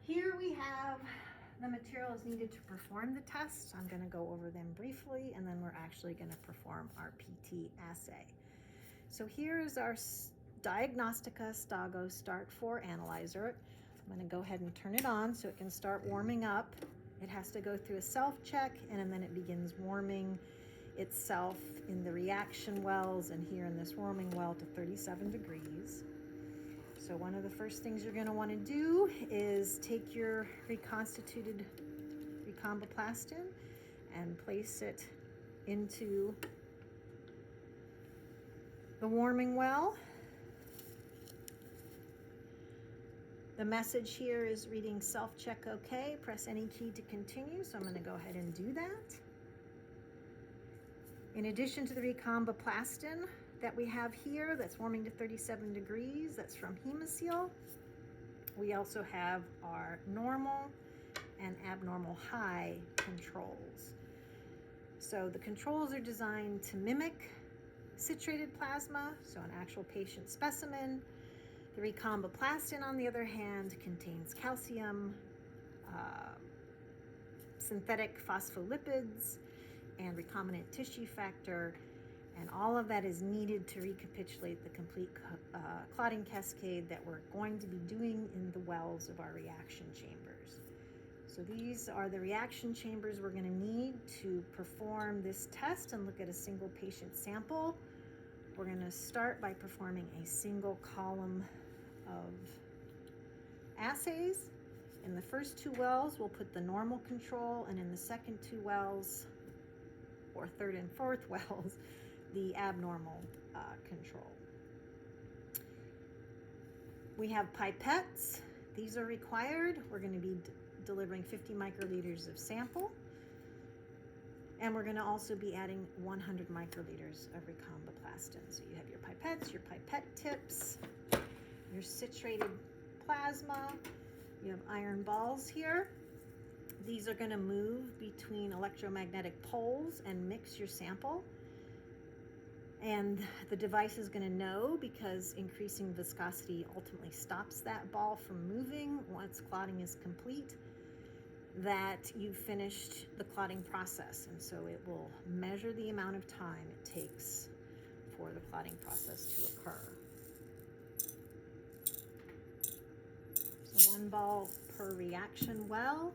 Here we have the materials needed to perform the test. I'm going to go over them briefly, and then we're actually going to perform our PT assay. So here is our Diagnostica Stago Start4 analyzer. I'm going to go ahead and turn it on so it can start warming up. It has to go through a self-check, and then it begins warming itself in the reaction wells and here in this warming well to 37 degrees. So one of the first things you're going to want to do is take your reconstituted recomboplastin and place it into the warming well. The message here is reading self-check OK. Press any key to continue, so I'm going to go ahead and do that. In addition to the recomboplastin that we have here that's warming to 37 degrees, that's from Hemosil, we also have our normal and abnormal high controls. So the controls are designed to mimic citrated plasma, so an actual patient specimen. The recomboplastin, on the other hand, contains calcium, synthetic phospholipids, and recombinant tissue factor, and all of that is needed to recapitulate the complete clotting cascade that we're going to be doing in the wells of our reaction chambers. So these are the reaction chambers we're going to need to perform this test and look at a single patient sample. We're going to start by performing a single column of assays. In the first two wells, we'll put the normal control, and in the second two wells, or third and fourth wells, the abnormal control. We have pipettes. These are required. We're going to be delivering 50 microliters of sample, and we're going to also be adding 100 microliters of recomboplastin. So you have your pipettes, your pipette tips, your citrated plasma. You have iron balls here. These are going to move between electromagnetic poles and mix your sample. And the device is going to know, because increasing viscosity ultimately stops that ball from moving once clotting is complete, that you've finished the clotting process. And so it will measure the amount of time it takes for the clotting process to occur. So 1 ball per reaction well.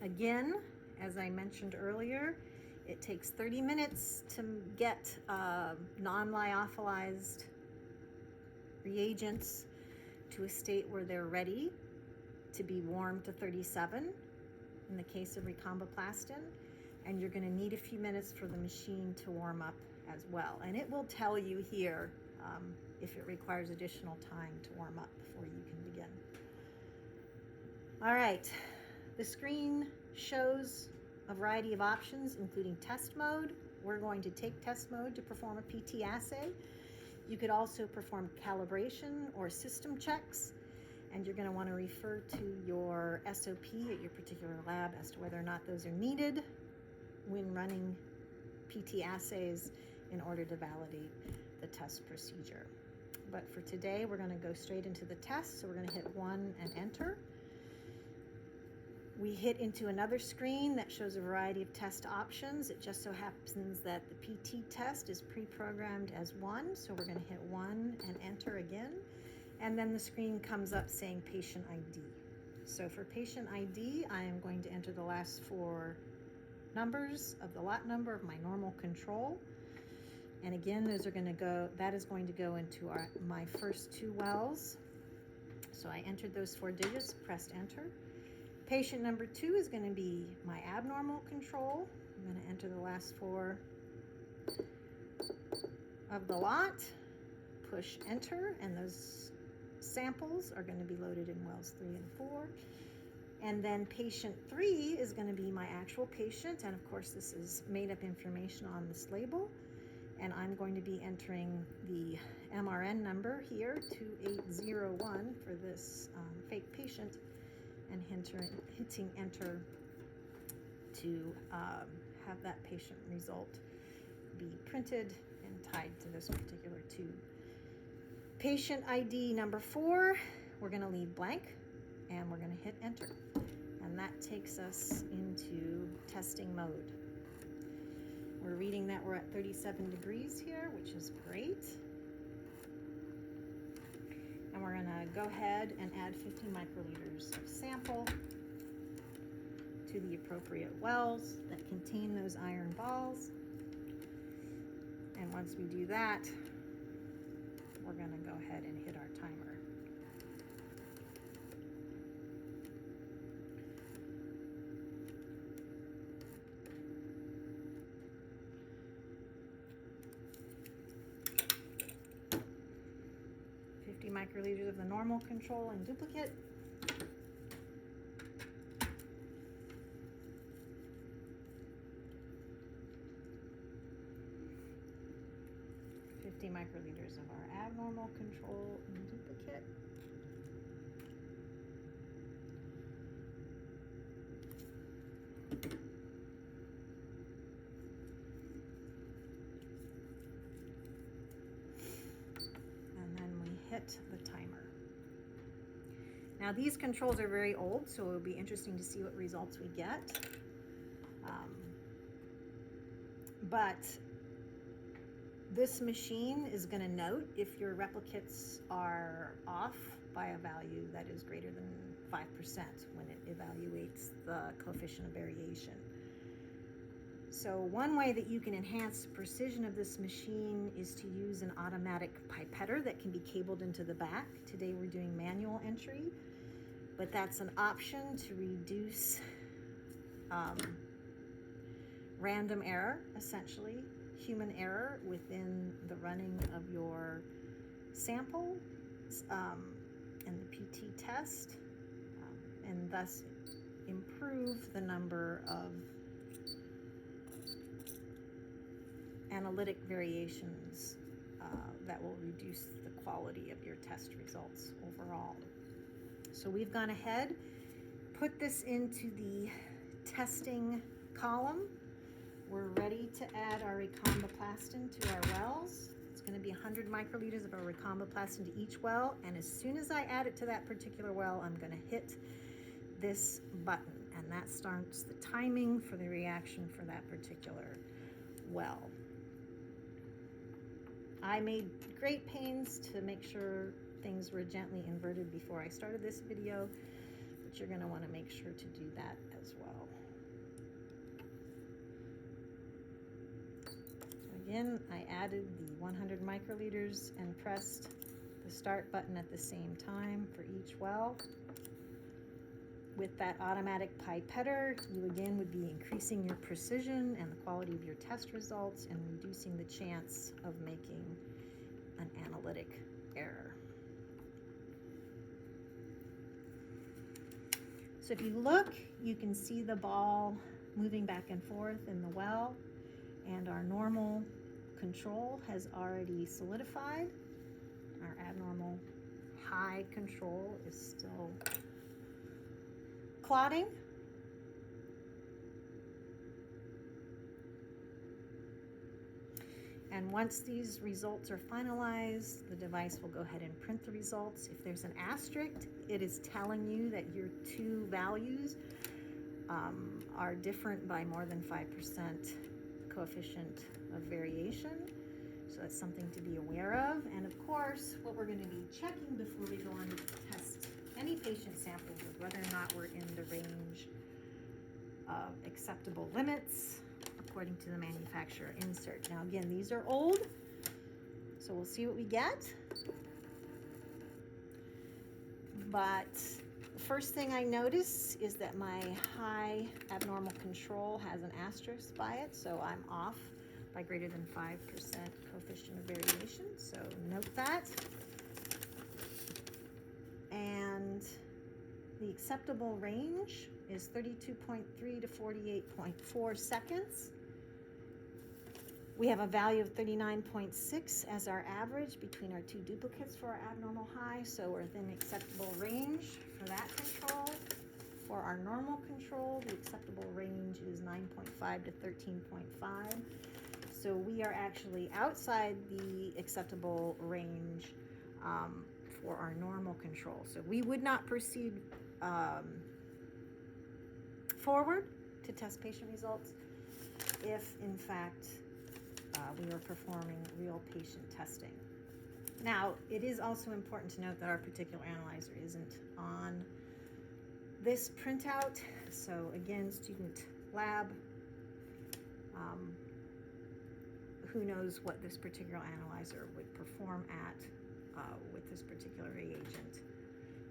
Again, as I mentioned earlier, it takes 30 minutes to get non-lyophilized reagents to a state where they're ready to be warmed to 37 in the case of recomboplastin. And you're going to need a few minutes for the machine to warm up as well. And it will tell you here if it requires additional time to warm up before you can begin. All right. The screen shows a variety of options, including test mode. We're going to take test mode to perform a PT assay. You could also perform calibration or system checks, and you're going to want to refer to your SOP at your particular lab as to whether or not those are needed when running PT assays in order to validate the test procedure. But for today, we're going to go straight into the test, so we're going to hit 1 and enter. We hit into another screen that shows a variety of test options. It just so happens that the PT test is pre-programmed as 1, so we're going to hit 1 and enter again. And then the screen comes up saying patient ID. So for patient ID, I am going to enter the last 4 numbers of the lot number of my normal control. And again, that is going to go into my first 2 wells. So I entered those 4 digits, pressed enter. Patient number 2 is going to be my abnormal control. I'm going to enter the last 4 of the lot, push enter, and those samples are going to be loaded in wells 3 and 4. And then patient 3 is going to be my actual patient, and of course this is made up information on this label. And I'm going to be entering the MRN number here, 2801, for this fake patient, and hitting enter to have that patient result be printed and tied to this particular tube. Patient ID number 4, we're going to leave blank, and we're going to hit enter. And that takes us into testing mode. We're reading that we're at 37 degrees here, which is great. And we're going to go ahead and add 50 microliters of sample to the appropriate wells that contain those iron balls. And once we do that, we're going to go ahead and hit our timer. Microliters of the normal control and duplicate. Microliters of our abnormal control and duplicate. And then we hit the timer. Now these controls are very old, so it'll be interesting to see what results we get. But this machine is going to note if your replicates are off by a value that is greater than 5% when it evaluates the coefficient of variation. So one way that you can enhance the precision of this machine is to use an automatic pipetter that can be cabled into the back. Today we're doing manual entry, but that's an option to reduce random error, essentially human error within the running of your sample and the PT test, and thus improve the number of analytic variations that will reduce the quality of your test results overall. So we've gone ahead, put this into the testing column. We're ready to add our recomboplastin to our wells. It's going to be 100 microliters of our recomboplastin to each well, and as soon as I add it to that particular well, I'm going to hit this button, and that starts the timing for the reaction for that particular well. I made great pains to make sure things were gently inverted before I started this video, but you're going to want to make sure to do that as well. Again, I added the 100 microliters and pressed the start button at the same time for each well. With that automatic pipetter, you again would be increasing your precision and the quality of your test results and reducing the chance of making an analytic error. So if you look, you can see the ball moving back and forth in the well, and our normal control has already solidified. Our abnormal high control is still clotting. And once these results are finalized, the device will go ahead and print the results. If there's an asterisk, it is telling you that your two values are different by more than 5% coefficient of variation. So that's something to be aware of. And of course, what we're going to be checking before we go on to test any patient samples is whether or not we're in the range of acceptable limits according to the manufacturer insert. Now again, these are old, so we'll see what we get. But the first thing I notice is that my high abnormal control has an asterisk by it, so I'm off by greater than 5% coefficient of variation, so note that. And the acceptable range is 32.3 to 48.4 seconds. We have a value of 39.6 as our average between our two duplicates for our abnormal high, so we're within the acceptable range for that control. For our normal control, the acceptable range is 9.5 to 13.5. So we are actually outside the acceptable range for our normal control. So we would not proceed forward to test patient results if, in fact, we are performing real patient testing. Now, it is also important to note that our particular analyzer isn't on this printout. So again, student lab, who knows what this particular analyzer would perform at with this particular reagent.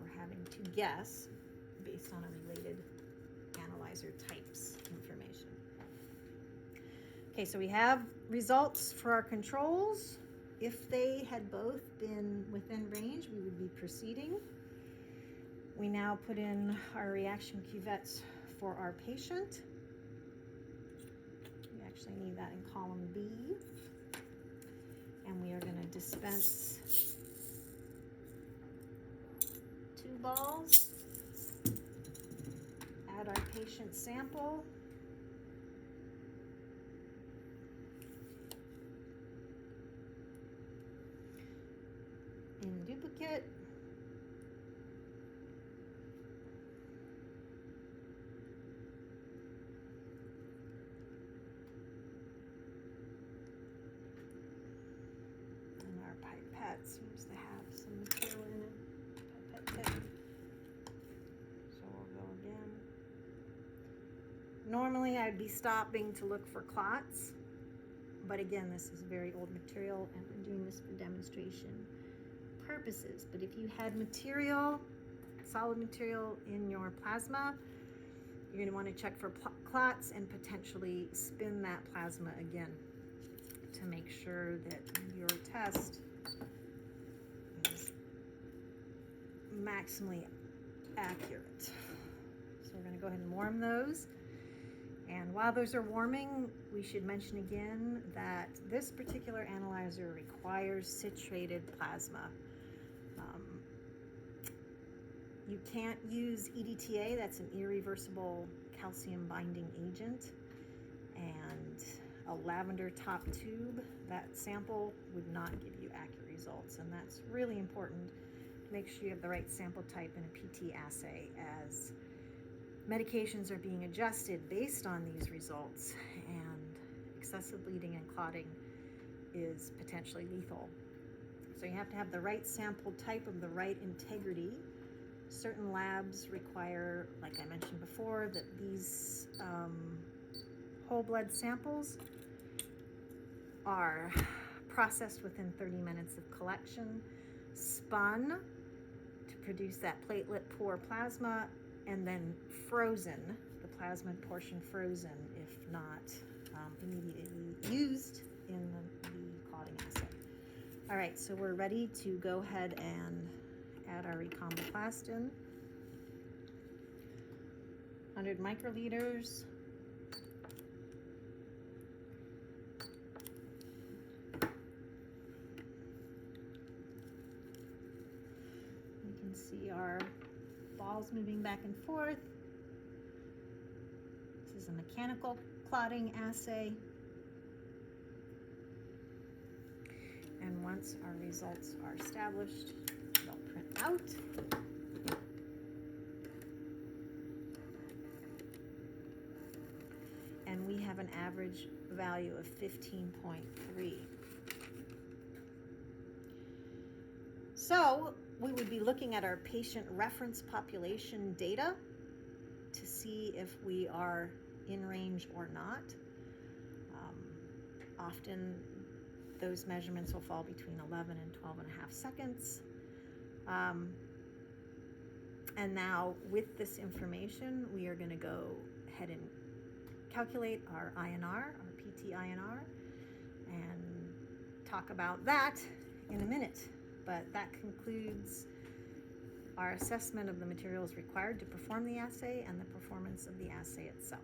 We're having to guess based on a related analyzer types information. Okay, so we have results for our controls. If they had both been within range, we would be proceeding. We now put in our reaction cuvettes for our patient. We actually need that in column B. And we are going to dispense 2 balls, add our patient sample, in duplicate, and our pipette seems to have some material in it. Pipette tip. So we'll go again. Normally I'd be stopping to look for clots, but again, this is very old material and we're doing this for demonstration purposes. But if you had material, solid material in your plasma, you're going to want to check for clots and potentially spin that plasma again to make sure that your test is maximally accurate. So we're going to go ahead and warm those. And while those are warming, we should mention again that this particular analyzer requires citrated plasma. You can't use EDTA, that's an irreversible calcium binding agent, and a lavender top tube, that sample would not give you accurate results, and that's really important to make sure you have the right sample type in a PT assay, as medications are being adjusted based on these results, and excessive bleeding and clotting is potentially lethal. So you have to have the right sample type of the right integrity. Certain labs require, like I mentioned before, that these whole blood samples are processed within 30 minutes of collection, spun to produce that platelet poor plasma, and then frozen, the plasmid portion frozen, if not immediately used in the clotting assay. All right, so we're ready to go ahead and add our recomboplastin. 100 microliters. You can see our balls moving back and forth. This is a mechanical clotting assay. And once our results are established, they'll print out. And we have an average value of 15.3. So we would be looking at our patient reference population data to see if we are in range or not. Often those measurements will fall between 11 and 12 and a half seconds. And now with this information, we are going to go ahead and calculate our INR, our PT INR, and talk about that in a minute. But that concludes our assessment of the materials required to perform the assay and the performance of the assay itself.